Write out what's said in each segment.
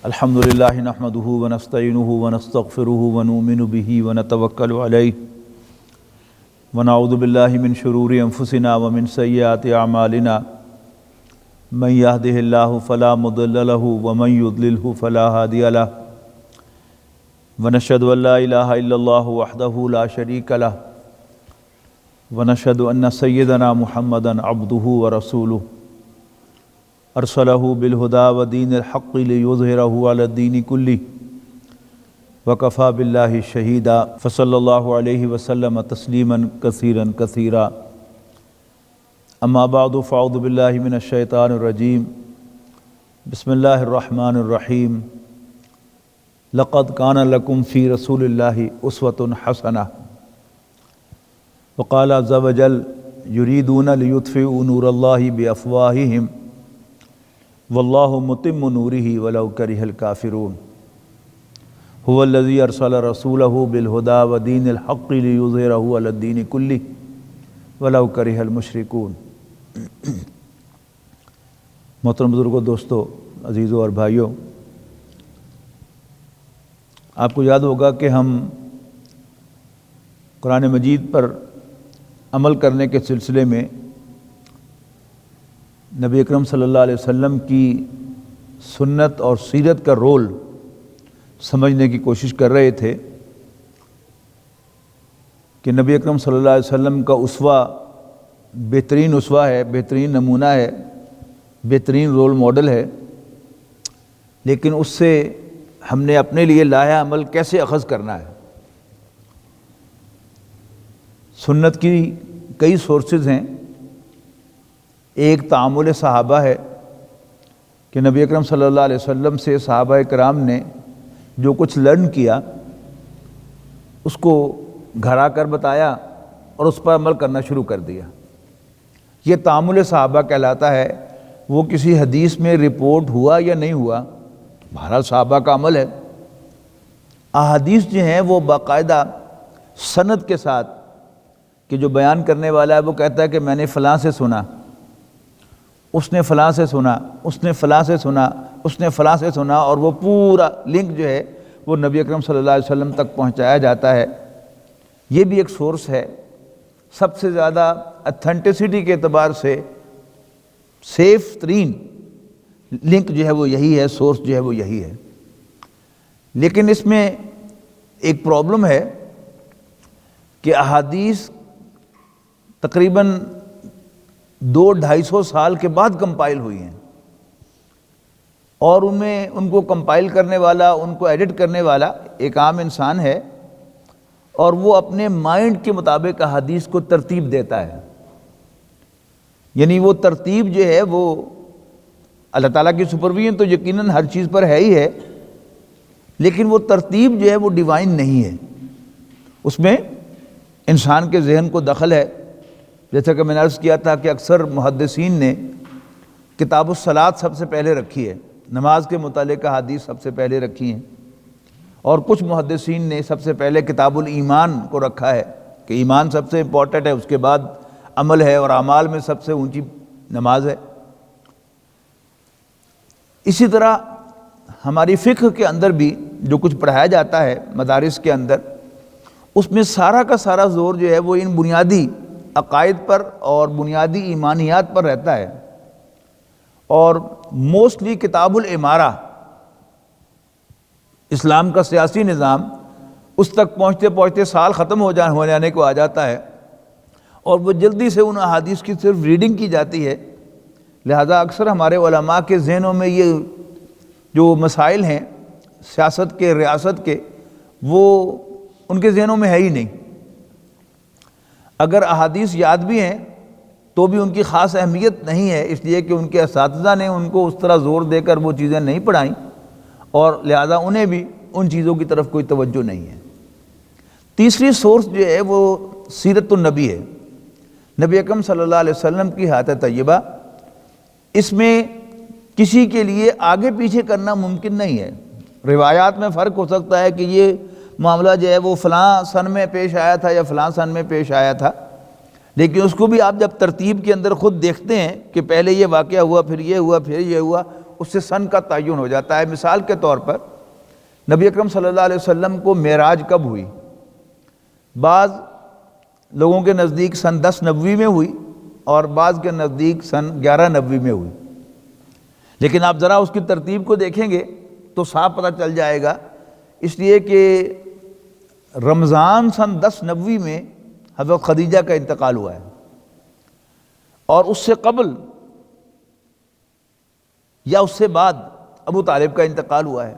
الحمد للہ نحمده ونستعینه ونستغفره ونؤمن به ونتوکل علیہ ونعوذ باللہ من شرور انفسنا ومن سیئات اعمالنا من یهده اللہ فلا مضل له ومن یضللہ فلا ہادی له ونشهد ان لا الہ الا اللہ وحدہ لا شریک له ونشهد ان سیدنا محمدا عبدہ ورسولہ ارسلہ بالہدی ودین الحق لیظہرہ علی الدین کلہ وکفی باللہ شہیدا فصلی اللہ علیہ وسلم تسلیما کثیرا کثیرا اما بعد فاعوذ باللہ من الشیطان الرجیم بسم اللہ الرحمن الرحیم لقد کان لکم فی رسول اللہ اسوۃ حسنہ وقال عز وجل یریدون لیطفئوا نور اللہ بافواہہم واللہ متم نورہ ولو کرہ الکافرون هو الذی ارسل رسولہ بالہدی ودین الحق لیظہرہ علی الدین کلہ ولو کرہ المشرکون۔ محترم بزرگوں، دوستو، عزیزوں اور بھائیوں، آپ کو یاد ہوگا کہ ہم قرآن مجید پر عمل کرنے کے سلسلے میں نبی اکرم صلی اللہ علیہ وسلم کی سنت اور سیرت کا رول سمجھنے کی کوشش کر رہے تھے کہ نبی اکرم صلی اللہ علیہ وسلم کا اسوہ بہترین اسوہ ہے، بہترین نمونہ ہے، بہترین رول ماڈل ہے، لیکن اس سے ہم نے اپنے لیے لایا عمل کیسے اخذ کرنا ہے۔ سنت کی کئی سورسز ہیں۔ ایک تعامل صحابہ ہے کہ نبی اکرم صلی اللہ علیہ وسلم سے صحابہ کرام نے جو کچھ لرن کیا اس کو گھر آ کر بتایا اور اس پر عمل کرنا شروع کر دیا۔ یہ تعامل صحابہ کہلاتا ہے۔ وہ کسی حدیث میں رپورٹ ہوا یا نہیں ہوا، بہرحال صحابہ کا عمل ہے۔ احادیث جو ہیں وہ باقاعدہ سند کے ساتھ، کہ جو بیان کرنے والا ہے وہ کہتا ہے کہ میں نے فلاں سے سنا، اس نے فلاں سے سنا، اس نے فلاں سے سنا، اس نے فلاں سے سنا، اور وہ پورا لنک جو ہے وہ نبی اکرم صلی اللہ علیہ وسلم تک پہنچایا جاتا ہے۔ یہ بھی ایک سورس ہے۔ سب سے زیادہ اتھینٹسٹی کے اعتبار سے سیف ترین لنک جو ہے وہ یہی ہے، سورس جو ہے وہ یہی ہے۔ لیکن اس میں ایک پرابلم ہے کہ احادیث تقریباً 200-250 سال کے بعد کمپائل ہوئی ہیں، اور ان کو کمپائل کرنے والا، ان کو ایڈٹ کرنے والا ایک عام انسان ہے، اور وہ اپنے مائنڈ کے مطابق احادیث کو ترتیب دیتا ہے۔ یعنی وہ ترتیب جو ہے وہ اللہ تعالیٰ کی سپرویژن تو یقیناً ہر چیز پر ہے ہی ہے، لیکن وہ ترتیب جو ہے وہ ڈیوائن نہیں ہے، اس میں انسان کے ذہن کو دخل ہے۔ جیسا کہ میں نے عرض کیا تھا کہ اکثر محدثین نے کتاب الصلاۃ سب سے پہلے رکھی ہے، نماز کے متعلق احادیث سب سے پہلے رکھی ہیں، اور کچھ محدثین نے سب سے پہلے کتاب الایمان کو رکھا ہے کہ ایمان سب سے امپورٹنٹ ہے، اس کے بعد عمل ہے، اور اعمال میں سب سے اونچی نماز ہے۔ اسی طرح ہماری فقہ کے اندر بھی جو کچھ پڑھایا جاتا ہے مدارس کے اندر، اس میں سارا کا سارا زور جو ہے وہ ان بنیادی عقائد پر اور بنیادی ایمانیات پر رہتا ہے، اور موسٹلی کتاب الامارہ، اسلام کا سیاسی نظام، اس تک پہنچتے پہنچتے سال ختم ہو جانے کو آ جاتا ہے، اور وہ جلدی سے ان احادیث کی صرف ریڈنگ کی جاتی ہے۔ لہذا اکثر ہمارے علماء کے ذہنوں میں یہ جو مسائل ہیں سیاست کے، ریاست کے، وہ ان کے ذہنوں میں ہے ہی نہیں۔ اگر احادیث یاد بھی ہیں تو بھی ان کی خاص اہمیت نہیں ہے، اس لیے کہ ان کے اساتذہ نے ان کو اس طرح زور دے کر وہ چیزیں نہیں پڑھائیں، اور لہذا انہیں بھی ان چیزوں کی طرف کوئی توجہ نہیں ہے۔ تیسری سورس جو ہے وہ سیرت النبی ہے، نبی اکرم صلی اللہ علیہ وسلم کی حیات طیبہ۔ اس میں کسی کے لیے آگے پیچھے کرنا ممکن نہیں ہے۔ روایات میں فرق ہو سکتا ہے کہ یہ معاملہ جو ہے وہ فلاں سن میں پیش آیا تھا یا فلاں سن میں پیش آیا تھا، لیکن اس کو بھی آپ جب ترتیب کے اندر خود دیکھتے ہیں کہ پہلے یہ واقعہ ہوا، پھر یہ ہوا، پھر یہ ہوا، اس سے سن کا تعین ہو جاتا ہے۔ مثال کے طور پر نبی اکرم صلی اللہ علیہ وسلم کو معراج کب ہوئی؟ بعض لوگوں کے نزدیک سن 1090 میں ہوئی اور بعض کے نزدیک سن 1190 میں ہوئی، لیکن آپ ذرا اس کی ترتیب کو دیکھیں گے تو صاف پتہ چل جائے گا، اس لیے کہ رمضان سن 1090 میں حضرت خدیجہ کا انتقال ہوا ہے، اور اس سے قبل یا اس سے بعد ابو طالب کا انتقال ہوا ہے۔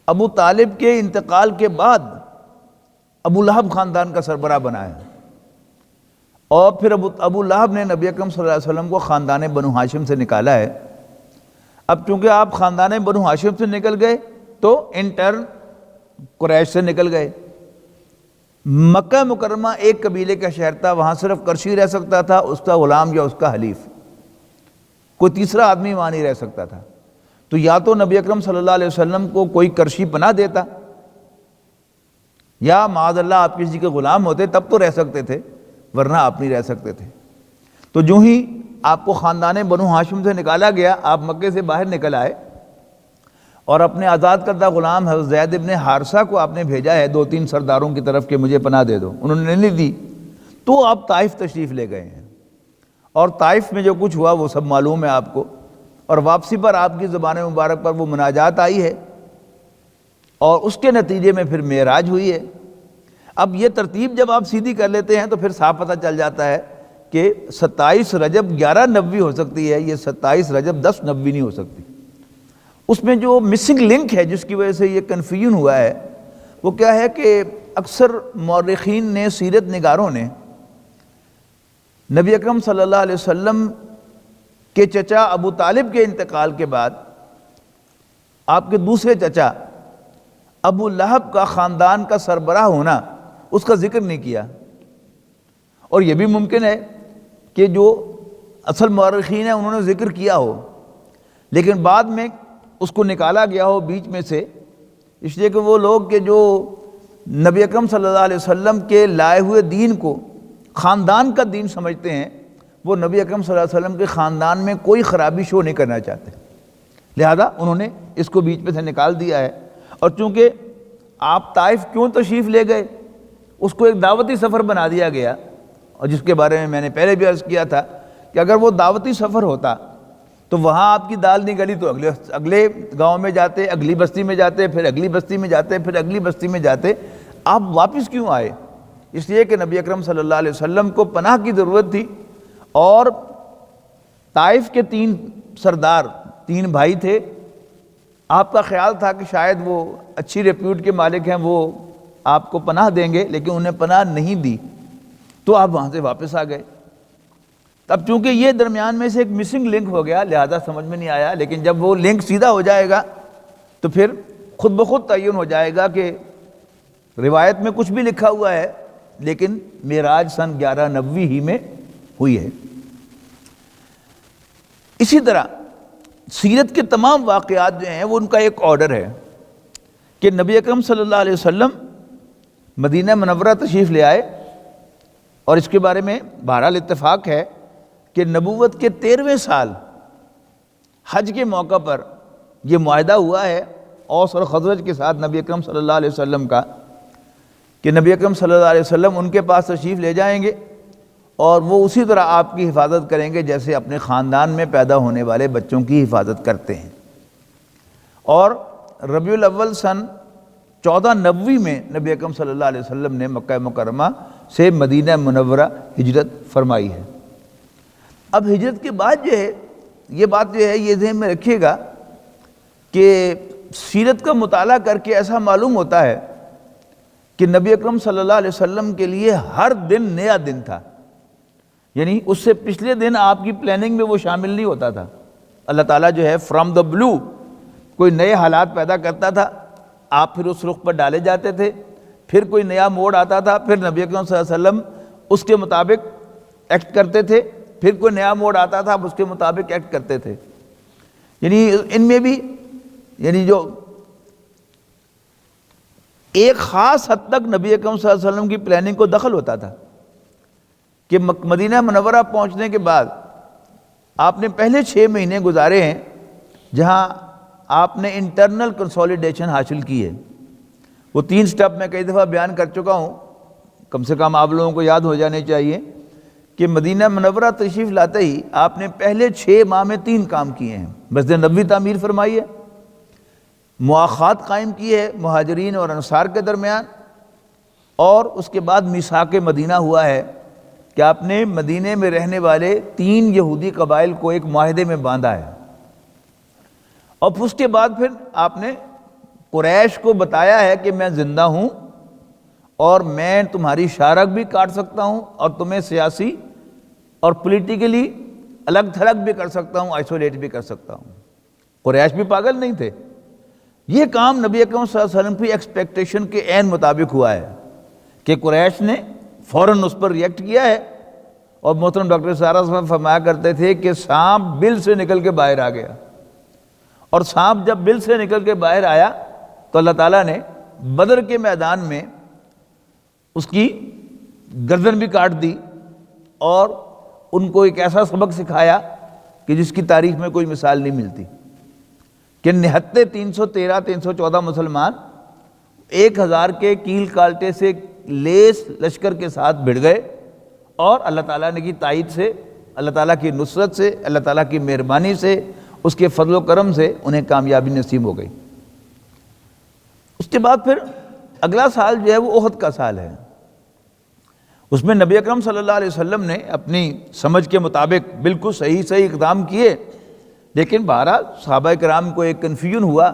ابو طالب کے انتقال کے بعد ابو لہب خاندان کا سربراہ بنا ہے، اور پھر ابو لہب نے نبی اکرم صلی اللہ علیہ وسلم کو خاندان بنو ہاشم سے نکالا ہے۔ اب چونکہ آپ خاندان بنو ہاشم سے نکل گئے تو انٹرن قریش سے نکل گئے۔ مکہ مکرمہ ایک قبیلے کا شہر تھا، وہاں صرف قرشی رہ سکتا تھا، اس کا غلام یا اس کا حلیف، کوئی تیسرا آدمی وہاں نہیں رہ سکتا تھا۔ تو یا تو نبی اکرم صلی اللہ علیہ وسلم کو کوئی قرشی پناہ دیتا، یا معاذ اللہ آپ کسی کے غلام ہوتے تب تو رہ سکتے تھے، ورنہ آپ نہیں رہ سکتے تھے۔ تو جو ہی آپ کو خاندان بنو ہاشم سے نکالا گیا، آپ مکے سے باہر نکل آئے اور اپنے آزاد کردہ غلام حضرت زید ابن حارثہ کو آپ نے بھیجا ہے 2-3 سرداروں کی طرف کہ مجھے پناہ دے دو، انہوں نے نہیں دی، تو آپ طائف تشریف لے گئے ہیں، اور طائف میں جو کچھ ہوا وہ سب معلوم ہے آپ کو، اور واپسی پر آپ کی زبان مبارک پر وہ مناجات آئی ہے، اور اس کے نتیجے میں پھر معراج ہوئی ہے۔ اب یہ ترتیب جب آپ سیدھی کر لیتے ہیں تو پھر صاف پتہ چل جاتا ہے کہ 27 رجب 1190 ہو سکتی ہے، یہ 27 رجب 1090 نہیں ہو سکتی۔ اس میں جو مسنگ لنک ہے جس کی وجہ سے یہ کنفیوژن ہوا ہے وہ کیا ہے کہ اکثر مورخین نے، سیرت نگاروں نے نبی اکرم صلی اللہ علیہ وسلم کے چچا ابو طالب کے انتقال کے بعد آپ کے دوسرے چچا ابو لہب کا خاندان کا سربراہ ہونا اس کا ذکر نہیں کیا، اور یہ بھی ممکن ہے کہ جو اصل مورخین ہیں انہوں نے ذکر کیا ہو لیکن بعد میں اس کو نکالا گیا ہو بیچ میں سے، اس لیے کہ وہ لوگ کہ جو نبی اکرم صلی اللہ علیہ وسلم کے لائے ہوئے دین کو خاندان کا دین سمجھتے ہیں، وہ نبی اکرم صلی اللہ علیہ وسلم کے خاندان میں کوئی خرابی شو نہیں کرنا چاہتے، لہذا انہوں نے اس کو بیچ میں سے نکال دیا ہے۔ اور چونکہ آپ طائف کیوں تشریف لے گئے اس کو ایک دعوتی سفر بنا دیا گیا، اور جس کے بارے میں نے پہلے بھی عرض کیا تھا کہ اگر وہ دعوتی سفر ہوتا تو وہاں آپ کی دال نہیں گلی تو اگلے گاؤں میں جاتے، اگلی بستی میں جاتے، پھر اگلی بستی میں جاتے، پھر اگلی بستی میں جاتے، آپ واپس کیوں آئے؟ اس لیے کہ نبی اکرم صلی اللہ علیہ وسلم کو پناہ کی ضرورت تھی، اور طائف کے 3 سردار، 3 بھائی تھے، آپ کا خیال تھا کہ شاید وہ اچھی ریپیوٹ کے مالک ہیں، وہ آپ کو پناہ دیں گے، لیکن انہیں پناہ نہیں دی، تو آپ وہاں سے واپس آ گئے۔ اب چونکہ یہ درمیان میں سے ایک مسنگ لنک ہو گیا لہذا سمجھ میں نہیں آیا، لیکن جب وہ لنک سیدھا ہو جائے گا تو پھر خود بخود تعین ہو جائے گا کہ روایت میں کچھ بھی لکھا ہوا ہے لیکن معراج سن 1190 ہی میں ہوئی ہے۔ اسی طرح سیرت کے تمام واقعات جو ہیں وہ ان کا ایک آرڈر ہے کہ نبی اکرم صلی اللہ علیہ وسلم مدینہ منورہ تشریف لے آئے، اور اس کے بارے میں بہرحال اتفاق ہے کہ نبوت کے 13ویں سال حج کے موقع پر یہ معاہدہ ہوا ہے اوس اور خزرج کے ساتھ نبی اکرم صلی اللہ علیہ وسلم کا کہ نبی اکرم صلی اللہ علیہ وسلم ان کے پاس تشریف لے جائیں گے اور وہ اسی طرح آپ کی حفاظت کریں گے جیسے اپنے خاندان میں پیدا ہونے والے بچوں کی حفاظت کرتے ہیں۔ اور ربیع الاول سن 1490 میں نبی اکرم صلی اللہ علیہ وسلم نے مکہ مکرمہ سے مدینہ منورہ ہجرت فرمائی ہے۔ اب ہجرت کے بعد جو ہے یہ بات جو ہے یہ ذہن میں رکھیے گا کہ سیرت کا مطالعہ کر کے ایسا معلوم ہوتا ہے کہ نبی اکرم صلی اللہ علیہ وسلم کے لیے ہر دن نیا دن تھا، یعنی اس سے پچھلے دن آپ کی پلاننگ میں وہ شامل نہیں ہوتا تھا۔ اللہ تعالیٰ جو ہے فرام دا بلو کوئی نئے حالات پیدا کرتا تھا، آپ پھر اس رخ پر ڈالے جاتے تھے، پھر کوئی نیا موڑ آتا تھا، پھر نبی اکرم صلی اللہ علیہ وسلم اس کے مطابق ایکٹ کرتے تھے، پھر کوئی نیا موڑ آتا تھا آپ اس کے مطابق ایکٹ کرتے تھے۔ یعنی ان میں بھی یعنی جو ایک خاص حد تک نبی اکرم صلی اللہ علیہ وسلم کی پلاننگ کو دخل ہوتا تھا کہ مدینہ منورہ پہنچنے کے بعد آپ نے پہلے 6 مہینے گزارے ہیں جہاں آپ نے انٹرنل کنسولیڈیشن حاصل کی ہے. وہ 3 سٹیپ میں کئی دفعہ بیان کر چکا ہوں، کم سے کم آپ لوگوں کو یاد ہو جانے چاہیے کہ مدینہ منورہ تشریف لاتے ہی آپ نے پہلے 6 ماہ میں 3 کام کیے ہیں. مسجد نبوی تعمیر فرمائی ہے، مواخات قائم کی ہے مہاجرین اور انصار کے درمیان، اور اس کے بعد میثاق مدینہ ہوا ہے کہ آپ نے مدینے میں رہنے والے 3 یہودی قبائل کو ایک معاہدے میں باندھا ہے. اور اس کے بعد پھر آپ نے قریش کو بتایا ہے کہ میں زندہ ہوں اور میں تمہاری شارک بھی کاٹ سکتا ہوں اور تمہیں سیاسی اور پولیٹیکلی الگ تھلگ بھی کر سکتا ہوں، آئسولیٹ بھی کر سکتا ہوں. قریش بھی پاگل نہیں تھے. یہ کام نبی اکرم صلی اللہ علیہ وسلم کی ایکسپیکٹیشن کے عین مطابق ہوا ہے کہ قریش نے فوراً اس پر ریئیکٹ کیا ہے. اور محترم ڈاکٹر سارا صاحب فرمایا کرتے تھے کہ سانپ بل سے نکل کے باہر آ گیا، اور سانپ جب بل سے نکل کے باہر آیا تو اللہ تعالیٰ نے بدر کے میدان میں اس کی گردن بھی کاٹ دی اور ان کو ایک ایسا سبق سکھایا کہ جس کی تاریخ میں کوئی مثال نہیں ملتی کہ نہتے 314 مسلمان 1000 کے کیل کالٹے سے لیس لشکر کے ساتھ بھڑ گئے، اور اللہ تعالیٰ نے کی تائید سے، اللہ تعالیٰ کی نصرت سے، اللہ تعالیٰ کی مہربانی سے، اس کے فضل و کرم سے انہیں کامیابی نصیب ہو گئی. اس کے بعد پھر اگلا سال جو ہے وہ احد کا سال ہے. اس میں نبی اکرم صلی اللہ علیہ وسلم نے اپنی سمجھ کے مطابق بالکل صحیح اقدام کیے، لیکن بہرحال صحابہ کرام کو ایک کنفیوژن ہوا.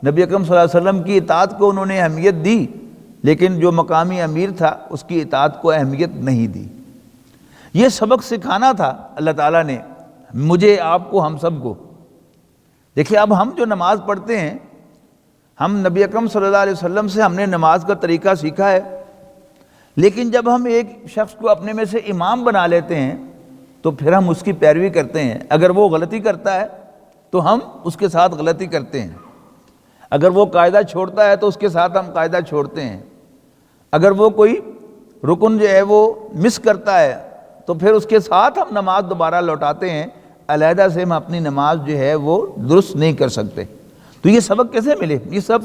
نبی اکرم صلی اللہ علیہ وسلم کی اطاعت کو انہوں نے اہمیت دی، لیکن جو مقامی امیر تھا اس کی اطاعت کو اہمیت نہیں دی. یہ سبق سکھانا تھا اللہ تعالیٰ نے مجھے، آپ کو، ہم سب کو. دیکھیں اب ہم جو نماز پڑھتے ہیں، ہم نبی اکرم صلی اللہ علیہ وسلم سے ہم نے نماز کا طریقہ سیکھا ہے، لیکن جب ہم ایک شخص کو اپنے میں سے امام بنا لیتے ہیں تو پھر ہم اس کی پیروی کرتے ہیں. اگر وہ غلطی کرتا ہے تو ہم اس کے ساتھ غلطی کرتے ہیں، اگر وہ قاعدہ چھوڑتا ہے تو اس کے ساتھ ہم قاعدہ چھوڑتے ہیں، اگر وہ کوئی رکن جو ہے وہ مس کرتا ہے تو پھر اس کے ساتھ ہم نماز دوبارہ لوٹاتے ہیں. علیحدہ سے ہم اپنی نماز جو ہے وہ درست نہیں کر سکتے. تو یہ سبق کیسے ملے؟ یہ سب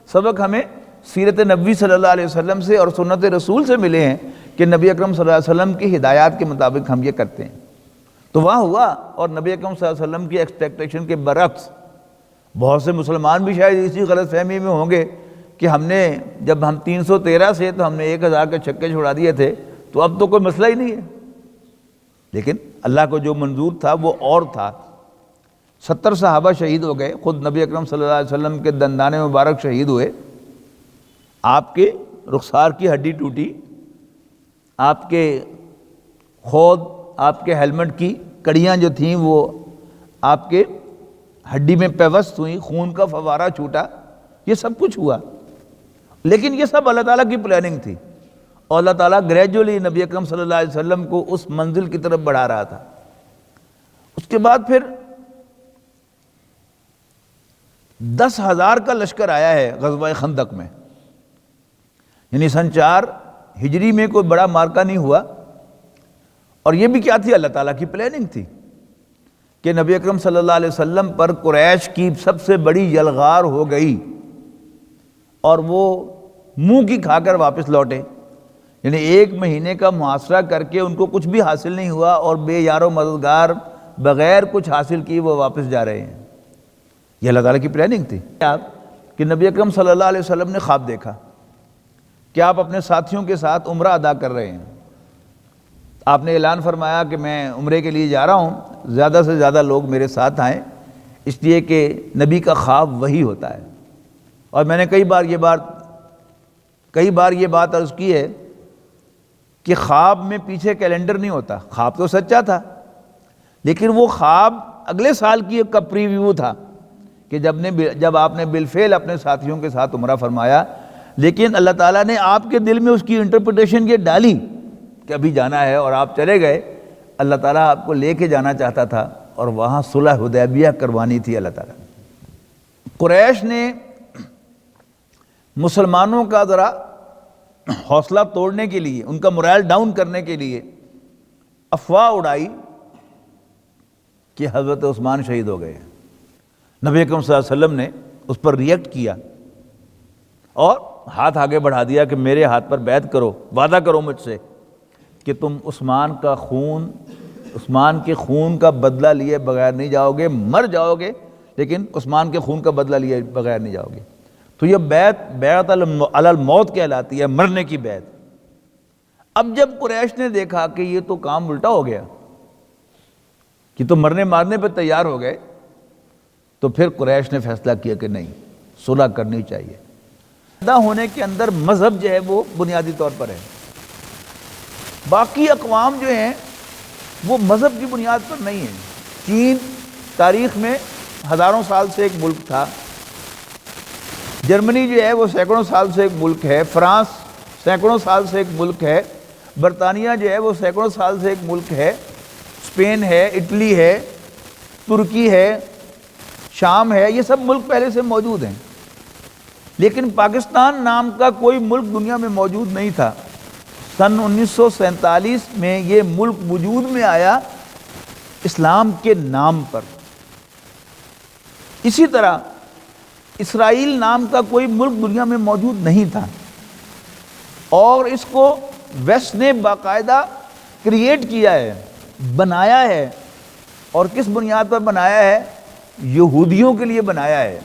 سبق ہمیں سیرت نبوی صلی اللہ علیہ وسلم سے اور سنت رسول سے ملے ہیں کہ نبی اکرم صلی اللہ علیہ وسلم کی ہدایات کے مطابق ہم یہ کرتے ہیں. تو وہاں ہوا، اور نبی اکرم صلی اللہ علیہ وسلم کی ایکسپیکٹیشن کے برعکس بہت سے مسلمان بھی شاید اسی غلط فہمی میں ہوں گے کہ ہم نے جب ہم 313 سے تو ہم نے 1000 کے چھکے چھڑا دیے تھے تو اب تو کوئی مسئلہ ہی نہیں ہے. لیکن اللہ کو جو منظور تھا وہ اور تھا. 70 صحابہ شہید ہو گئے، خود نبی اکرم صلی اللہ علیہ وسلم کے دندان مبارک شہید ہوئے، آپ کے رخسار کی ہڈی ٹوٹی، آپ کے خود، آپ کے ہیلمٹ کی کڑیاں جو تھیں وہ آپ کے ہڈی میں پیوست ہوئیں، خون کا فوارہ چھوٹا، یہ سب کچھ ہوا. لیکن یہ سب اللہ تعالیٰ کی پلاننگ تھی، اور اللہ تعالیٰ گریجولی نبی اکرم صلی اللہ علیہ وسلم کو اس منزل کی طرف بڑھا رہا تھا. اس کے بعد پھر 10,000 کا لشکر آیا ہے غزوہ خندق میں، یعنی سن 4 ہجری میں کوئی بڑا مارکہ نہیں ہوا. اور یہ بھی کیا تھی؟ اللہ تعالیٰ کی پلاننگ تھی کہ نبی اکرم صلی اللہ علیہ وسلم پر قریش کی سب سے بڑی یلغار ہو گئی اور وہ منہ کی کھا کر واپس لوٹے. یعنی 1 مہینے کا محاصرہ کر کے ان کو کچھ بھی حاصل نہیں ہوا، اور بے یار و مددگار بغیر کچھ حاصل کی وہ واپس جا رہے ہیں. یہ اللہ تعالیٰ کی پلاننگ تھی کہ نبی اکرم صلی اللہ علیہ وسلم نے خواب دیکھا کہ آپ اپنے ساتھیوں کے ساتھ عمرہ ادا کر رہے ہیں. آپ نے اعلان فرمایا کہ میں عمرے کے لیے جا رہا ہوں، زیادہ سے زیادہ لوگ میرے ساتھ آئیں، اس لیے کہ نبی کا خواب وہی ہوتا ہے. اور میں نے کئی بار یہ بات عرض کی ہے کہ خواب میں پیچھے کیلنڈر نہیں ہوتا. خواب تو سچا تھا، لیکن وہ خواب اگلے سال کی ایک پریویو تھا کہ جب آپ نے بالفعل اپنے ساتھیوں کے ساتھ عمرہ فرمایا، لیکن اللہ تعالیٰ نے آپ کے دل میں اس کی انٹرپریٹیشن یہ ڈالی کہ ابھی جانا ہے، اور آپ چلے گئے. اللہ تعالیٰ آپ کو لے کے جانا چاہتا تھا اور وہاں صلح حدیبیہ کروانی تھی اللہ تعالیٰ. قریش نے مسلمانوں کا ذرا حوصلہ توڑنے کے لیے، ان کا morale ڈاؤن کرنے کے لیے افواہ اڑائی کہ حضرت عثمان شہید ہو گئے. نبی اکرم صلی اللہ علیہ وسلم نے اس پر ریئیکٹ کیا اور ہاتھ آگے بڑھا دیا کہ میرے ہاتھ پر بیعت کرو، وعدہ کرو مجھ سے کہ تم عثمان کے خون کا بدلہ لیے بغیر نہیں جاؤ گے، مر جاؤ گے لیکن عثمان کے خون کا بدلہ لیے بغیر نہیں جاؤ گے۔ تو یہ بیعت علی الموت کہلاتی ہے، مرنے کی بیعت۔ اب جب قریش نے دیکھا کہ یہ تو کام الٹا ہو گیا، کہ تو مرنے مارنے پہ تیار ہو گئے، تو پھر قریش نے فیصلہ کیا کہ نہیں، صلح کرنی چاہیے۔ پیدا ہونے کے اندر مذہب جو ہے وہ بنیادی طور پر ہے، باقی اقوام جو ہیں وہ مذہب کی بنیاد پر نہیں ہیں۔ چین تاریخ میں ہزاروں سال سے ایک ملک تھا، جرمنی جو ہے وہ سینکڑوں سال سے ایک ملک ہے، فرانس سینکڑوں سال سے ایک ملک ہے، برطانیہ جو ہے وہ سینکڑوں سال سے ایک ملک ہے، اسپین ہے، اٹلی ہے، ترکی ہے، شام ہے، یہ سب ملک پہلے سے موجود ہیں۔ لیکن پاکستان نام کا کوئی ملک دنیا میں موجود نہیں تھا۔ سن 1947 میں یہ ملک وجود میں آیا اسلام کے نام پر۔ اسی طرح اسرائیل نام کا کوئی ملک دنیا میں موجود نہیں تھا، اور اس کو ویسٹ نے باقاعدہ کریٹ کیا ہے، بنایا ہے۔ اور کس بنیاد پر بنایا ہے؟ یہودیوں کے لیے بنایا ہے،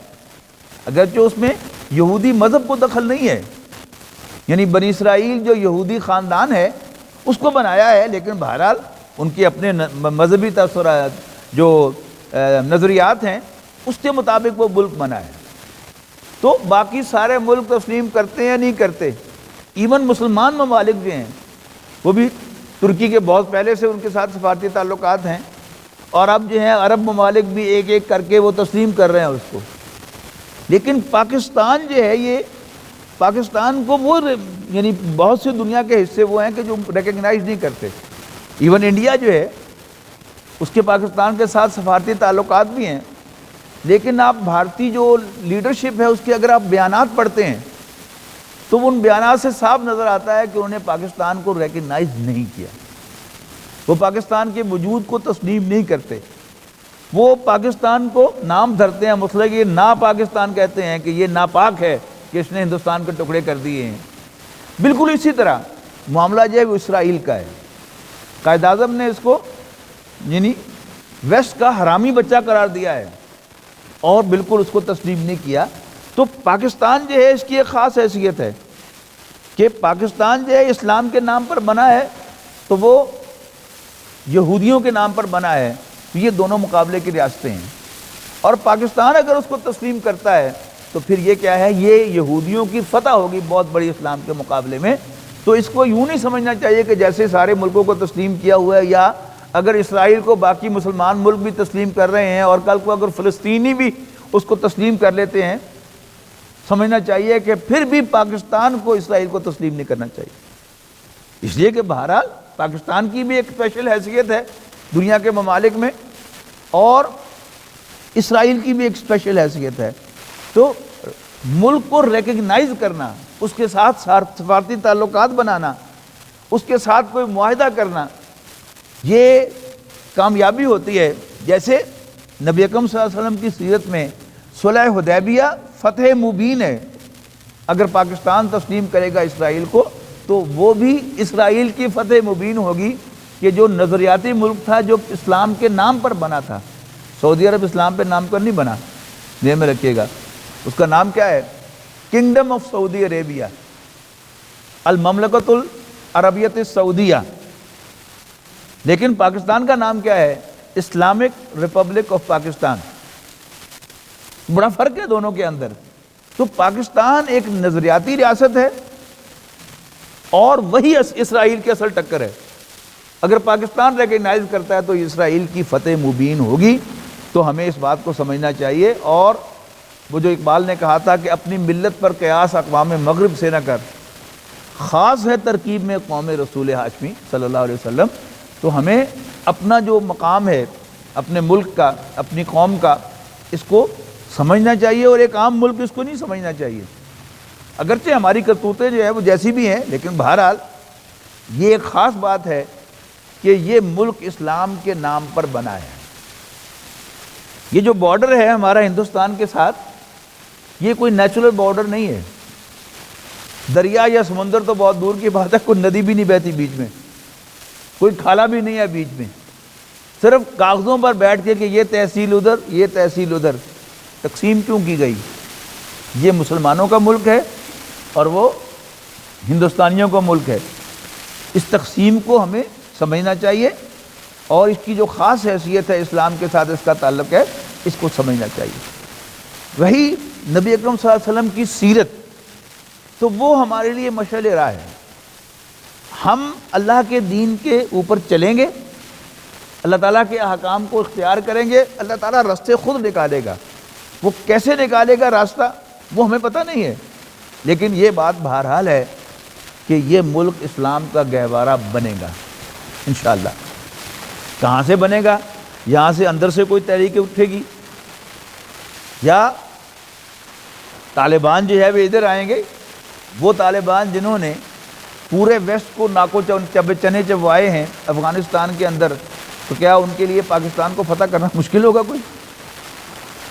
اگرچہ اس میں یہودی مذہب کو دخل نہیں ہے، یعنی بنی اسرائیل جو یہودی خاندان ہے اس کو بنایا ہے، لیکن بہرحال ان کے اپنے مذہبی تاثرات جو نظریات ہیں اس کے مطابق وہ ملک بنا ہے۔ تو باقی سارے ملک تسلیم کرتے ہیں یا نہیں کرتے؟ ایون مسلمان ممالک جو ہیں وہ بھی ترکی کے بہت پہلے سے ان کے ساتھ سفارتی تعلقات ہیں، اور اب جو ہیں عرب ممالک بھی ایک ایک کر کے وہ تسلیم کر رہے ہیں اس کو۔ لیکن پاکستان جو ہے، یہ پاکستان کو وہ یعنی بہت سے دنیا کے حصے وہ ہیں کہ جو ریکگنائز نہیں کرتے۔ ایون انڈیا جو ہے اس کے پاکستان کے ساتھ سفارتی تعلقات بھی ہیں، لیکن آپ بھارتی جو لیڈرشپ ہے اس کے اگر آپ بیانات پڑھتے ہیں تو ان بیانات سے صاف نظر آتا ہے کہ انہوں نے پاکستان کو ریکگنائز نہیں کیا، وہ پاکستان کے وجود کو تسلیم نہیں کرتے، وہ پاکستان کو نام دھرتے ہیں، مطلب یہ نا پاکستان کہتے ہیں کہ یہ ناپاک ہے کہ اس نے ہندوستان کے ٹکڑے کر دیے ہیں۔ بالکل اسی طرح معاملہ جو ہے وہ اسرائیل کا ہے۔ قائد اعظم نے اس کو یعنی ویسٹ کا حرامی بچہ قرار دیا ہے اور بالکل اس کو تسلیم نہیں کیا۔ تو پاکستان جو ہے اس کی ایک خاص حیثیت ہے کہ پاکستان جو ہے اسلام کے نام پر بنا ہے تو وہ یہودیوں کے نام پر بنا ہے، یہ دونوں مقابلے کی ریاستیں ہیں۔ اور پاکستان اگر اس کو تسلیم کرتا ہے تو پھر یہ کیا ہے، یہ یہودیوں کی فتح ہوگی بہت بڑی اسلام کے مقابلے میں۔ تو اس کو یوں نہیں سمجھنا چاہیے کہ جیسے سارے ملکوں کو تسلیم کیا ہوا ہے، یا اگر اسرائیل کو باقی مسلمان ملک بھی تسلیم کر رہے ہیں اور کل کو اگر فلسطینی بھی اس کو تسلیم کر لیتے ہیں، سمجھنا چاہیے کہ پھر بھی پاکستان کو اسرائیل کو تسلیم نہیں کرنا چاہیے، اس لیے کہ بہرحال پاکستان کی بھی ایک اسپیشل حیثیت ہے دنیا کے ممالک میں، اور اسرائیل کی بھی ایک اسپیشل حیثیت ہے۔ تو ملک کو ریکگنائز کرنا، اس کے ساتھ سفارتی تعلقات بنانا، اس کے ساتھ کوئی معاہدہ کرنا، یہ کامیابی ہوتی ہے۔ جیسے نبی اکرم صلی اللہ علیہ وسلم کی سیرت میں صلح حدیبیہ فتح مبین ہے، اگر پاکستان تسلیم کرے گا اسرائیل کو تو وہ بھی اسرائیل کی فتح مبین ہوگی کہ جو نظریاتی ملک تھا، جو اسلام کے نام پر بنا تھا۔ سعودی عرب اسلام پہ نام پر نہیں بنا، ذہن میں رکھیے گا، اس کا نام کیا ہے؟ کنگڈم آف سعودی عربیہ، المملکۃ العربیۃ السعودیہ۔ لیکن پاکستان کا نام کیا ہے؟ Islamic Republic of Pakistan. بڑا فرق ہے دونوں کے اندر۔ تو پاکستان ایک نظریاتی ریاست ہے اور وہی اسرائیل کی اصل ٹکر ہے۔ اگر پاکستان ریکگنائز کرتا ہے تو اسرائیل کی فتح مبین ہوگی۔ تو ہمیں اس بات کو سمجھنا چاہیے، اور وہ جو اقبال نے کہا تھا کہ اپنی ملت پر قیاس اقوام مغرب سے نہ کر، خاص ہے ترکیب میں قوم رسول ہاشمی صلی اللہ علیہ وسلم۔ تو ہمیں اپنا جو مقام ہے اپنے ملک کا، اپنی قوم کا، اس کو سمجھنا چاہیے، اور ایک عام ملک اس کو نہیں سمجھنا چاہیے۔ اگرچہ ہماری کرتوتیں جو ہیں وہ جیسی بھی ہیں، لیکن بہرحال یہ ایک خاص بات ہے کہ یہ ملک اسلام کے نام پر بنا ہے۔ یہ جو بارڈر ہے ہمارا ہندوستان کے ساتھ، یہ کوئی نیچرل بارڈر نہیں ہے. دریا یا سمندر تو بہت دور کی بات ہے، کوئی ندی بھی نہیں بہتی بیچ میں، کوئی کھالا بھی نہیں ہے بیچ میں. صرف کاغذوں پر بیٹھ کے کہ یہ تحصیل ادھر، یہ تحصیل ادھر، تقسیم کیوں کی گئی؟ یہ مسلمانوں کا ملک ہے اور وہ ہندوستانیوں کا ملک ہے. اس تقسیم کو ہمیں سمجھنا چاہیے، اور اس کی جو خاص حیثیت ہے اسلام کے ساتھ اس کا تعلق ہے، اس کو سمجھنا چاہیے. وہی نبی اکرم صلی اللہ علیہ وسلم کی سیرت، تو وہ ہمارے لیے مشعل راہ ہے. ہم اللہ کے دین کے اوپر چلیں گے، اللہ تعالیٰ کے احکام کو اختیار کریں گے، اللہ تعالیٰ راستے خود نکالے گا. وہ کیسے نکالے گا راستہ وہ ہمیں پتہ نہیں ہے، لیکن یہ بات بہرحال ہے کہ یہ ملک اسلام کا گہوارہ بنے گا انشاءاللہ. کہاں سے بنے گا؟ یہاں سے اندر سے کوئی تحریک اٹھے گی، یا طالبان جو ہے وہ ادھر آئیں گے. وہ طالبان جنہوں نے پورے ویسٹ کو ناکو چنے چبوائے ہیں افغانستان کے اندر، تو کیا ان کے لیے پاکستان کو فتح کرنا مشکل ہوگا کوئی؟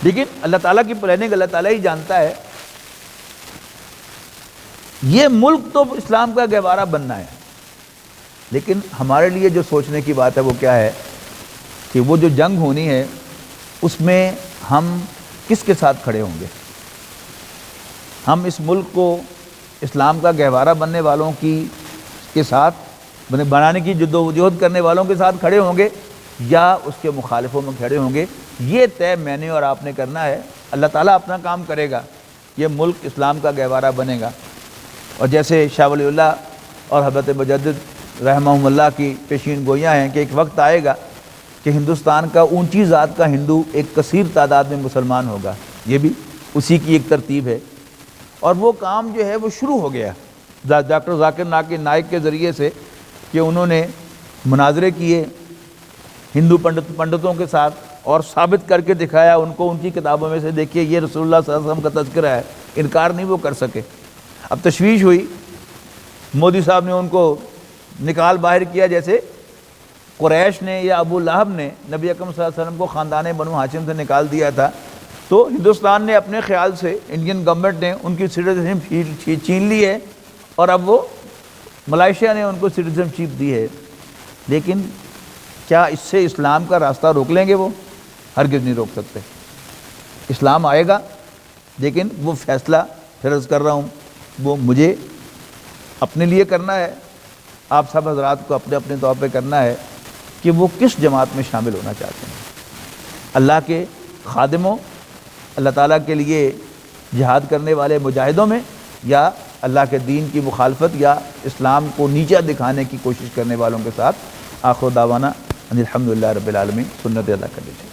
لیکن اللہ تعالیٰ کی پلاننگ اللہ تعالیٰ ہی جانتا ہے. یہ ملک تو اسلام کا گہوارہ بننا ہے، لیکن ہمارے لیے جو سوچنے کی بات ہے وہ کیا ہے کہ وہ جو جنگ ہونی ہے اس میں ہم کس کے ساتھ کھڑے ہوں گے؟ ہم اس ملک کو اسلام کا گہوارہ بننے والوں کے ساتھ بنانے کی جدوجہد کرنے والوں کے ساتھ کھڑے ہوں گے، یا اس کے مخالفوں میں کھڑے ہوں گے؟ یہ طے میں نے اور آپ نے کرنا ہے. اللہ تعالیٰ اپنا کام کرے گا، یہ ملک اسلام کا گہوارہ بنے گا. اور جیسے شاہ ولی اللہ اور حضرت مجدد رحمہم اللہ کی پیشین گوئیاں ہیں کہ ایک وقت آئے گا کہ ہندوستان کا اونچی ذات کا ہندو ایک کثیر تعداد میں مسلمان ہوگا. یہ بھی اسی کی ایک ترتیب ہے، اور وہ کام جو ہے وہ شروع ہو گیا ڈاکٹر ذاکر نائک کے ذریعے سے، کہ انہوں نے مناظرے کیے ہندو پنڈتوں کے ساتھ اور ثابت کر کے دکھایا ان کو ان کی کتابوں میں سے، دیکھیے یہ رسول اللہ صلی اللہ علیہ وسلم کا تذکرہ ہے. انکار نہیں وہ کر سکے. اب تشویش ہوئی، مودی صاحب نے ان کو نکال باہر کیا، جیسے قریش نے یا ابو لہب نے نبی اکرم صلی اللہ علیہ وسلم کو خاندان بنو ہاشم سے نکال دیا تھا. تو ہندوستان نے اپنے خیال سے، انڈین گورنمنٹ نے ان کی سٹیزنشپ چھین لی ہے، اور اب وہ ملائیشیا نے ان کو سٹیزنشپ دی ہے. لیکن کیا اس سے اسلام کا راستہ روک لیں گے؟ وہ ہرگز نہیں روک سکتے. اسلام آئے گا، لیکن وہ فیصلہ پھر عرض کر رہا ہوں وہ مجھے اپنے لیے کرنا ہے، آپ سب حضرات کو اپنے اپنے طور پہ کرنا ہے کہ وہ کس جماعت میں شامل ہونا چاہتے ہیں. اللہ کے خادموں، اللہ تعالیٰ کے لیے جہاد کرنے والے مجاہدوں میں، یا اللہ کے دین کی مخالفت یا اسلام کو نیچا دکھانے کی کوشش کرنے والوں کے ساتھ. آخر دعوانا ان الحمدللہ رب العالمین. سنت ادا کر لیجیے.